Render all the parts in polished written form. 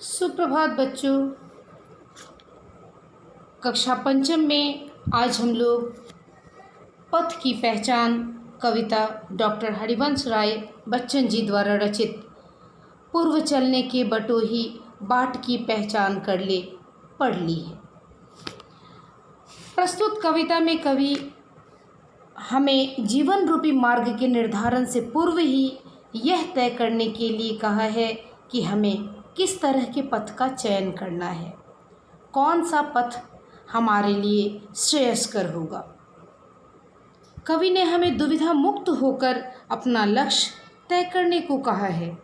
सुप्रभात बच्चों। कक्षा पंचम में आज हम लोग पथ की पहचान कविता डॉक्टर हरिवंश राय बच्चन जी द्वारा रचित पूर्व चलने के बटोही बाट की पहचान कर ले पढ़ ली है। प्रस्तुत कविता में कवि हमें जीवन रूपी मार्ग के निर्धारण से पूर्व ही यह तय करने के लिए कहा है कि हमें किस तरह के पथ का चयन करना है, कौन सा पथ हमारे लिए श्रेयस्कर होगा। कवि ने हमें दुविधा मुक्त होकर अपना लक्ष्य तय करने को कहा है।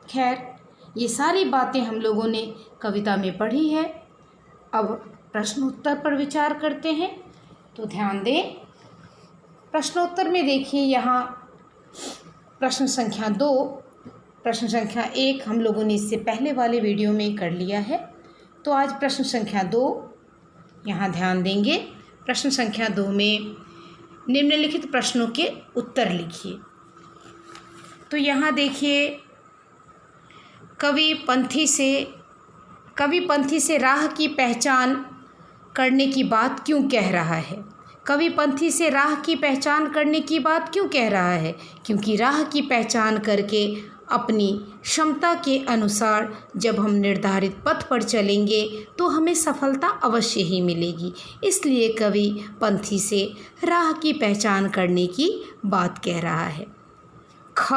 खैर, ये सारी बातें हम लोगों ने कविता में पढ़ी है। अब प्रश्नोत्तर पर विचार करते हैं, तो ध्यान दें। प्रश्नोत्तर में देखिए, यहाँ प्रश्न संख्या 2, प्रश्न संख्या 1 हम लोगों ने इससे पहले वाले वीडियो में कर लिया है। तो आज प्रश्न संख्या 2 यहाँ ध्यान देंगे। प्रश्न संख्या 2 में निम्नलिखित प्रश्नों के उत्तर लिखिए। तो यहाँ देखिए, कवि पंथी से राह की पहचान करने की बात क्यों कह रहा है। कवि पंथी से राह की पहचान करने की बात क्यों कह रहा है? क्योंकि राह की पहचान करके अपनी क्षमता के अनुसार जब हम निर्धारित पथ पर चलेंगे तो हमें सफलता अवश्य ही मिलेगी। इसलिए कवि पंथी से राह की पहचान करने की बात कह रहा है। ख,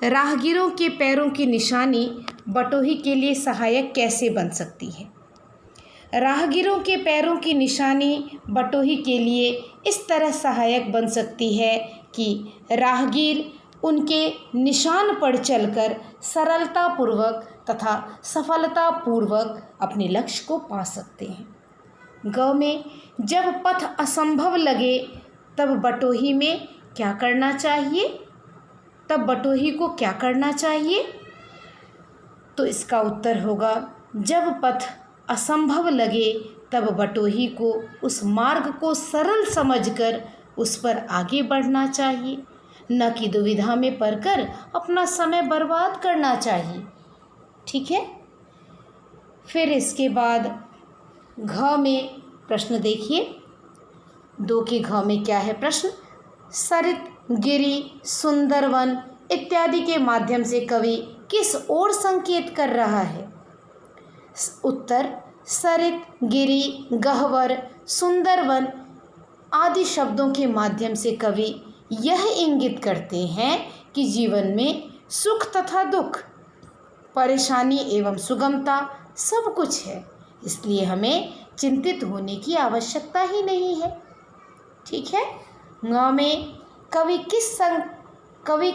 राहगीरों के पैरों की निशानी बटोही के लिए सहायक कैसे बन सकती है। राहगीरों के पैरों की निशानी बटोही के लिए इस तरह सहायक बन सकती है कि राहगीर उनके निशान पर चलकर सरलतापूर्वक तथा सफलतापूर्वक अपने लक्ष्य को पा सकते हैं। ग में, जब पथ असंभव लगे तब बटोही में क्या करना चाहिए? तब बटोही को क्या करना चाहिए? तो इसका उत्तर होगा, जब पथ असंभव लगे तब बटोही को उस मार्ग को सरल समझकर उस पर आगे बढ़ना चाहिए, न कि दुविधा में पड़कर अपना समय बर्बाद करना चाहिए। ठीक है। फिर इसके बाद घ में प्रश्न देखिए। 2 के घ में क्या है प्रश्न? सरित, गिरि, सुंदरवन इत्यादि के माध्यम से कवि किस ओर संकेत कर रहा है? उत्तर, सरित, गिरि, गह्वर, सुंदरवन आदि शब्दों के माध्यम से कवि यह इंगित करते हैं कि जीवन में सुख तथा दुख, परेशानी एवं सुगमता सब कुछ है। इसलिए हमें चिंतित होने की आवश्यकता ही नहीं है। ठीक है। ङ में, कवि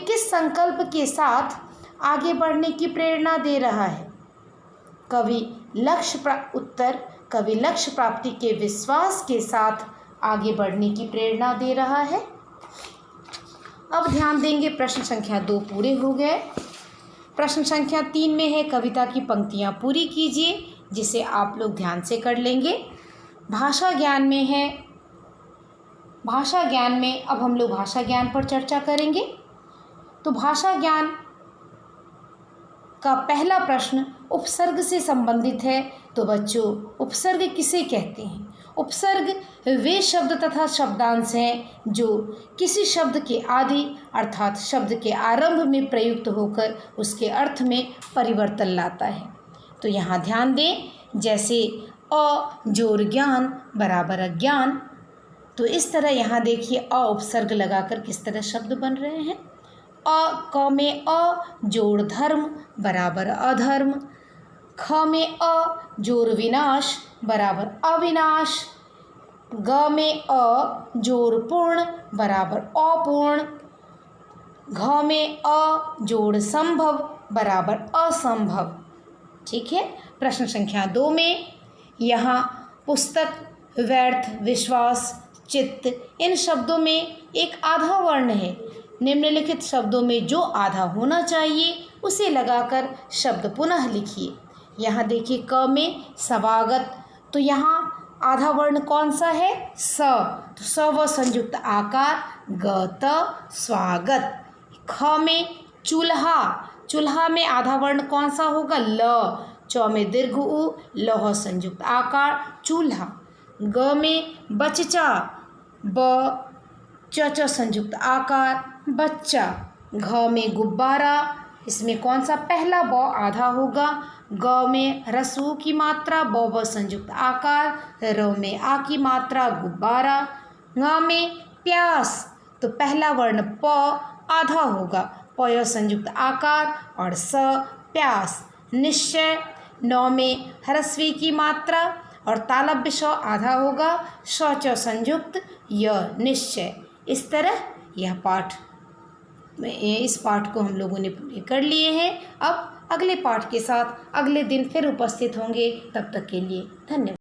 किस संकल्प के साथ आगे बढ़ने की प्रेरणा दे रहा है? उत्तर, कवि लक्ष्य प्राप्ति के विश्वास के साथ आगे बढ़ने की प्रेरणा दे रहा है। अब ध्यान देंगे, प्रश्न संख्या 2 पूरे हो गए। प्रश्न संख्या 3 में है, कविता की पंक्तियां पूरी कीजिए, जिसे आप लोग ध्यान से कर लेंगे। भाषा ज्ञान में है, भाषा ज्ञान में अब हम लोग भाषा ज्ञान पर चर्चा करेंगे। तो भाषा ज्ञान का पहला प्रश्न उपसर्ग से संबंधित है। तो बच्चों, उपसर्ग किसे कहते हैं? उपसर्ग वे शब्द तथा शब्दांश हैं जो किसी शब्द के आदि अर्थात शब्द के आरंभ में प्रयुक्त होकर उसके अर्थ में परिवर्तन लाता है। तो यहाँ ध्यान दें, जैसे अ जोर ज्ञान बराबर अज्ञान। तो इस तरह यहाँ देखिए, अ उपसर्ग लगाकर किस तरह शब्द बन रहे हैं। क में अ जोड़ धर्म बराबर अधर्म। ख में अ जोड़ विनाश बराबर अविनाश। ग में अ जोड़ पूर्ण बराबर अपूर्ण। घ में अ जोड़ संभव बराबर असंभव। ठीक है। प्रश्न संख्या 2 में यहाँ पुस्तक, व्यर्थ, विश्वास, चित्त इन शब्दों में एक आधा वर्ण है। निम्नलिखित शब्दों में जो आधा होना चाहिए उसे लगाकर शब्द पुनः लिखिए। यहाँ देखिए, क में स्वागत, तो यहाँ आधा वर्ण कौन सा है? स। तो स व संयुक्त आकार ग त स्वागत। ख में चूल्हा, चूल्हा में आधा वर्ण कौन सा होगा? ल। च में दीर्घ उ, लौह संयुक्त आकार चूल्हा। ग में बचचा, ब च संयुक्त आकार बच्चा। घ में गुब्बारा, इसमें कौन सा पहला ब आधा होगा। ग में ह्रस्व की मात्रा, ब संयुक्त आकार, र में आ की मात्रा गुब्बारा। ङ में प्यास, तो पहला वर्ण प आधा होगा, पय संयुक्त आकार, और स प्यास। निश्चय, नौ में ह्रस्वी की मात्रा और तालव्य श आधा होगा, श च संयुक्त य निश्चय। इस तरह इस पाठ को हम लोगों ने पूरे कर लिए हैं। अब अगले पाठ के साथ अगले दिन फिर उपस्थित होंगे। तब तक के लिए धन्यवाद।